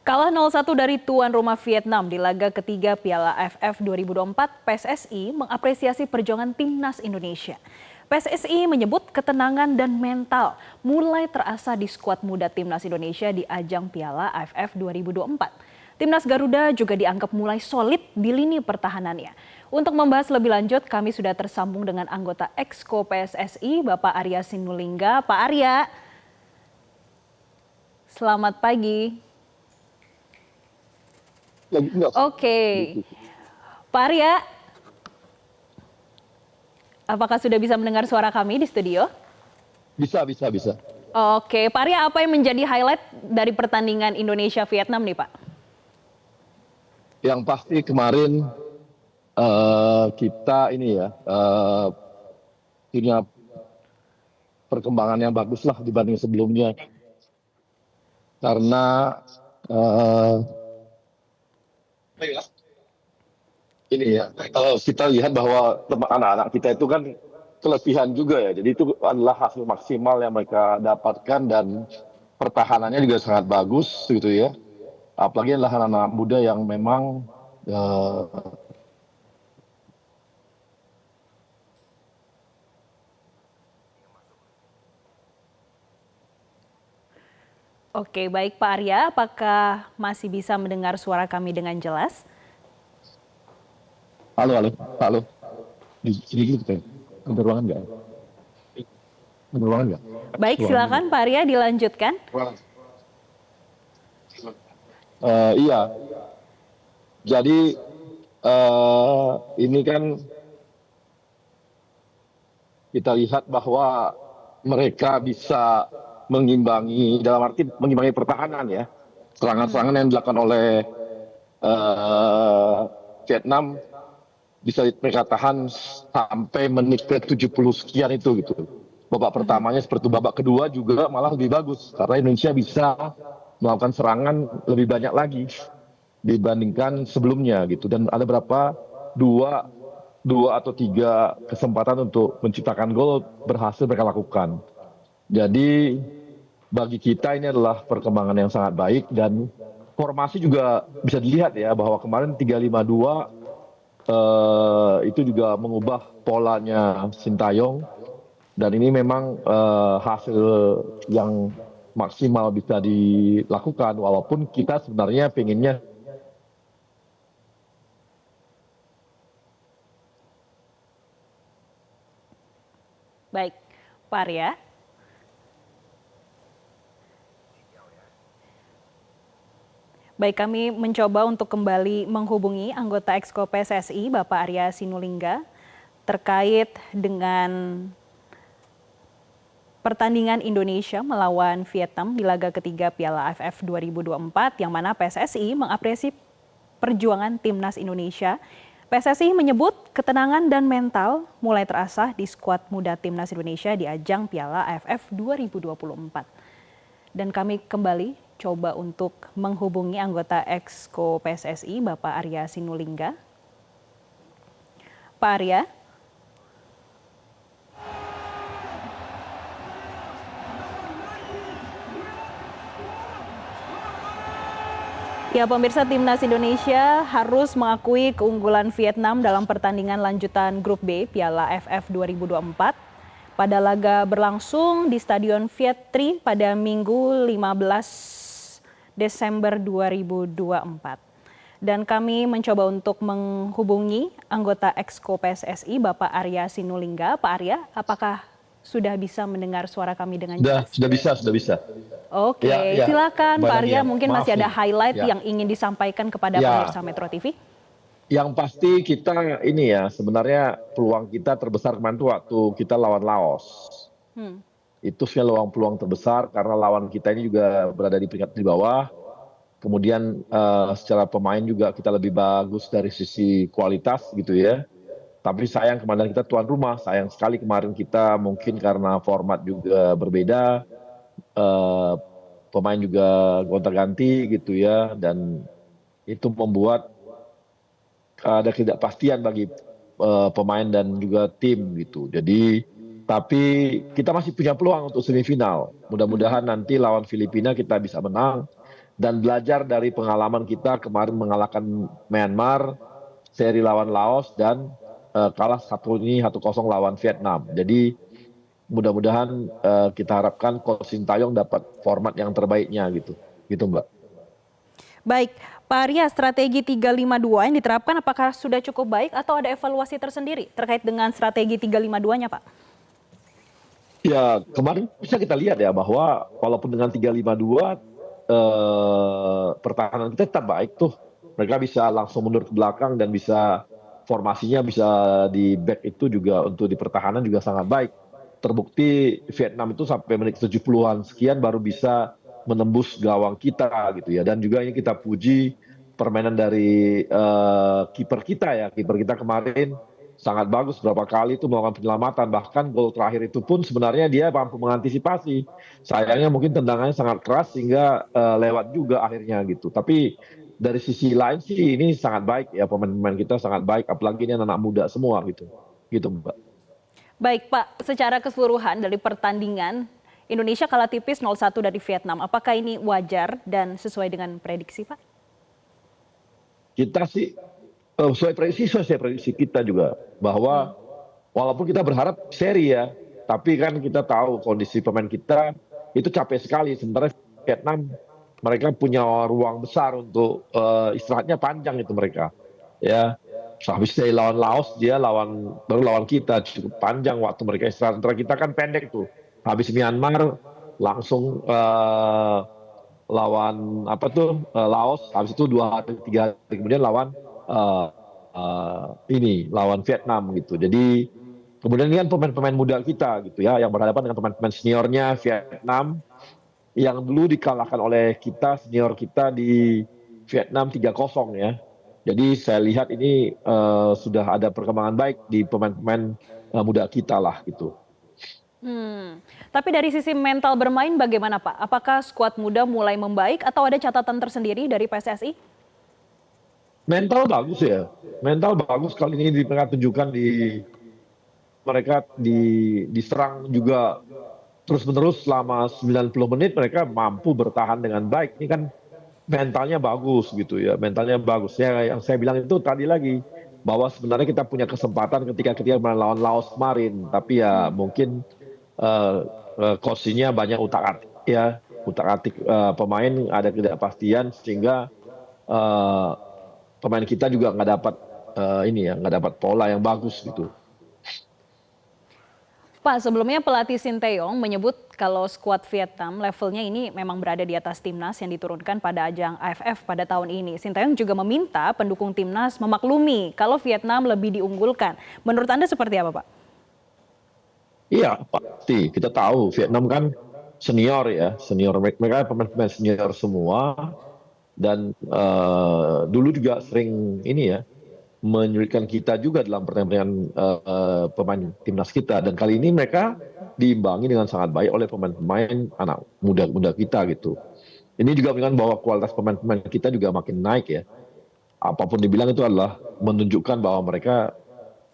Kalah 0-1 dari tuan rumah Vietnam di laga ketiga Piala AFF 2024, PSSI mengapresiasi perjuangan timnas Indonesia. PSSI menyebut ketenangan dan mental mulai terasa di skuad muda timnas Indonesia di ajang Piala AFF 2024. Timnas Garuda juga dianggap mulai solid di lini pertahanannya. Untuk membahas lebih lanjut, kami sudah tersambung dengan anggota Exco PSSI, Bapak Arya Sinulinga. Pak Arya, selamat pagi. Oke, Pak Arya, apakah sudah bisa mendengar suara kami di studio? Bisa. Oke, Pak Arya, apa yang menjadi highlight dari pertandingan Indonesia-Vietnam nih, Pak? Yang pasti kemarin kita punya perkembangan yang bagus lah dibanding sebelumnya. Karena kita lihat bahwa anak-anak kita itu kan kelebihan juga ya. Jadi itu adalah hasil maksimal yang mereka dapatkan dan pertahanannya juga sangat bagus gitu ya. Apalagi adalah anak-anak muda yang memang Oke, baik Pak Arya, apakah masih bisa mendengar suara kami dengan jelas? Halo. Di sini kita ada ruangan nggak? Ada ruangan nggak? Baik, silakan Pak Arya dilanjutkan. Iya. Jadi ini kan kita lihat bahwa mereka bisa mengimbangi, dalam arti mengimbangi pertahanan ya. Serangan-serangan yang dilakukan oleh Vietnam bisa mereka tahan sampai menit ke 70 sekian itu gitu. Babak pertamanya seperti babak kedua juga malah lebih bagus karena Indonesia bisa melakukan serangan lebih banyak lagi dibandingkan sebelumnya gitu. Dan ada berapa dua atau tiga kesempatan untuk menciptakan gol berhasil mereka lakukan. Jadi bagi kita ini adalah perkembangan yang sangat baik dan formasi juga bisa dilihat ya bahwa kemarin 3-5-2 itu juga mengubah polanya Sintayong dan ini memang hasil yang maksimal bisa dilakukan walaupun kita sebenarnya pengennya Baik, Pak Arya. Baik, kami mencoba untuk kembali menghubungi anggota Exco PSSI, Bapak Arya Sinulinga, terkait dengan pertandingan Indonesia melawan Vietnam di laga ketiga Piala AFF 2024, yang mana PSSI mengapresiasi perjuangan timnas Indonesia. PSSI menyebut ketenangan dan mental mulai terasa di skuad muda timnas Indonesia di ajang Piala AFF 2024. Dan kami kembali coba untuk menghubungi anggota Exco PSSI, Bapak Arya Sinulinga. Pak Arya. Ya, pemirsa, timnas Indonesia harus mengakui keunggulan Vietnam dalam pertandingan lanjutan Grup B Piala AFF 2024 pada laga berlangsung di Stadion Viet Tri pada Minggu 15 Desember 2024. Dan kami mencoba untuk menghubungi anggota Exco PSSI, Bapak Arya Sinulinga. Pak Arya, apakah sudah bisa mendengar suara kami dengan jelas? Sudah bisa. Oke, silakan Pak Arya, mungkin masih ada highlight Ya. yang ingin disampaikan kepada pemirsa Metro TV. Yang pasti kita ini ya, sebenarnya peluang kita terbesar kemarin itu waktu kita lawan Laos. Itu peluang terbesar karena lawan kita ini juga berada di peringkat di bawah. Kemudian secara pemain juga kita lebih bagus dari sisi kualitas gitu ya. Tapi sayang kemarin kita tuan rumah, sayang sekali kemarin kita mungkin karena format juga berbeda. Pemain juga gonta-ganti gitu ya, dan itu membuat ada ketidakpastian bagi pemain dan juga tim gitu. Jadi tapi kita masih punya peluang untuk semifinal. Mudah-mudahan nanti lawan Filipina kita bisa menang dan belajar dari pengalaman kita kemarin mengalahkan Myanmar, seri lawan Laos, dan kalah 1-0 lawan Vietnam. Jadi mudah-mudahan kita harapkan Coach Sintayong dapat format yang terbaiknya gitu Mbak. Baik, Pak Arya, strategi 352 yang diterapkan apakah sudah cukup baik atau ada evaluasi tersendiri terkait dengan strategi 352-nya, Pak? Ya, kemarin bisa kita lihat ya bahwa walaupun dengan 352 pertahanan kita tetap baik tuh. Mereka bisa langsung mundur ke belakang dan bisa formasinya bisa di back itu juga untuk di pertahanan juga sangat baik. Terbukti Vietnam itu sampai menit 70-an sekian baru bisa menembus gawang kita gitu ya. Dan juga ini kita puji permainan dari kiper kita ya. Kiper kita kemarin sangat bagus, berapa kali itu melakukan penyelamatan, bahkan gol terakhir itu pun sebenarnya dia mampu mengantisipasi. Sayangnya mungkin tendangannya sangat keras sehingga lewat juga akhirnya gitu. Tapi dari sisi lain sih ini sangat baik ya, pemain-pemain kita sangat baik, apalagi ini anak muda semua gitu Mbak. Baik Pak, secara keseluruhan dari pertandingan Indonesia kalah tipis 0-1 dari Vietnam. Apakah ini wajar dan sesuai dengan prediksi Pak? Kita sih sesuai prediksi kita juga bahwa walaupun kita berharap seri ya, tapi kan kita tahu kondisi pemain kita itu capek sekali. Sementara Vietnam mereka punya ruang besar untuk istirahatnya panjang itu mereka. Ya, habis dari lawan Laos dia baru lawan kita cukup panjang waktu mereka istirahat. Sementara kita kan pendek tuh. Habis Myanmar langsung lawan Laos, habis itu 2-3 hari kemudian lawan lawan Vietnam gitu. Jadi kemudian ini kan pemain-pemain muda kita gitu ya, yang berhadapan dengan pemain-pemain seniornya Vietnam yang dulu dikalahkan oleh kita, senior kita di Vietnam 3-0 ya. Jadi saya lihat ini sudah ada perkembangan baik di pemain-pemain muda kita lah gitu. Tapi dari sisi mental bermain bagaimana Pak? Apakah skuad muda mulai membaik atau ada catatan tersendiri dari PSSI? Mental bagus ya, mental bagus kali ini mereka tunjukkan mereka diserang juga terus-menerus selama 90 menit mereka mampu bertahan dengan baik. Ini kan mentalnya bagus gitu ya, mentalnya bagus. Ya, yang saya bilang itu tadi lagi bahwa sebenarnya kita punya kesempatan ketika melawan Laos kemarin, tapi ya mungkin coachingnya banyak utak-atik ya, utak-atik pemain ada ketidakpastian sehingga pemain kita juga nggak dapat nggak dapat pola yang bagus gitu. Pak, sebelumnya pelatih Sinteyong menyebut kalau skuad Vietnam levelnya ini memang berada di atas timnas yang diturunkan pada ajang AFF pada tahun ini. Sinteyong juga meminta pendukung timnas memaklumi kalau Vietnam lebih diunggulkan. Menurut Anda seperti apa, Pak? Iya, pasti. Kita tahu Vietnam kan senior ya, senior mereka pemain-pemain senior semua dan dulu juga sering menyulitkan kita juga dalam pertandingan pemain timnas kita, dan kali ini mereka diimbangi dengan sangat baik oleh pemain-pemain anak muda kita gitu. Ini juga menunjukkan bahwa kualitas pemain-pemain kita juga makin naik ya. Apapun dibilang itu adalah menunjukkan bahwa mereka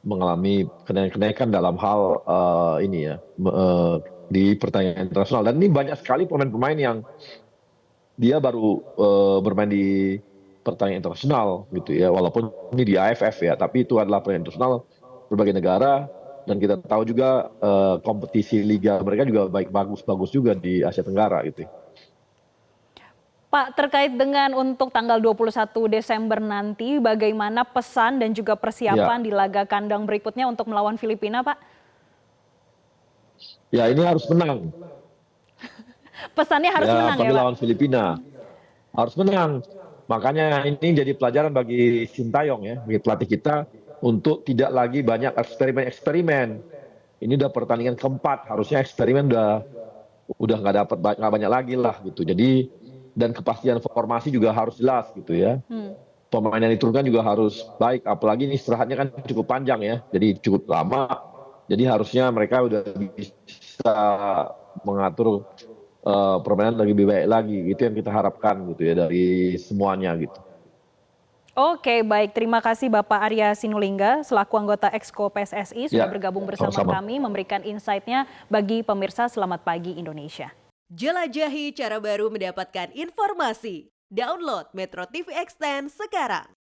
mengalami kenaikan dalam hal di pertandingan internasional, dan ini banyak sekali pemain-pemain yang dia baru bermain di pertandingan internasional gitu ya, walaupun ini di AFF ya, tapi itu adalah pertandingan internasional berbagai negara, dan kita tahu juga kompetisi liga mereka juga bagus juga di Asia Tenggara gitu. Pak, terkait dengan untuk tanggal 21 Desember nanti, bagaimana pesan dan juga persiapan di laga kandang berikutnya untuk melawan Filipina, Pak? Ya, ini harus menang. Pesannya harus menang ya, Pak? Lawan Filipina. Harus menang. Makanya ini jadi pelajaran bagi Sintayong ya, bagi pelatih kita untuk tidak lagi banyak eksperimen. Ini udah pertandingan keempat, harusnya eksperimen udah nggak banyak lagi lah gitu. Jadi dan kepastian formasi juga harus jelas gitu ya. Pemain yang diturunkan juga harus baik, apalagi ini istirahatnya kan cukup panjang ya, jadi cukup lama. Jadi harusnya mereka udah bisa mengatur permainan lebih baik lagi, itu yang kita harapkan gitu ya dari semuanya gitu. Oke, baik. Terima kasih Bapak Arya Sinulinga selaku anggota Exco PSSI sudah bergabung bersama kami memberikan insight-nya bagi pemirsa Selamat Pagi Indonesia. Jelajahi cara baru mendapatkan informasi. Download Metro TV Extend sekarang.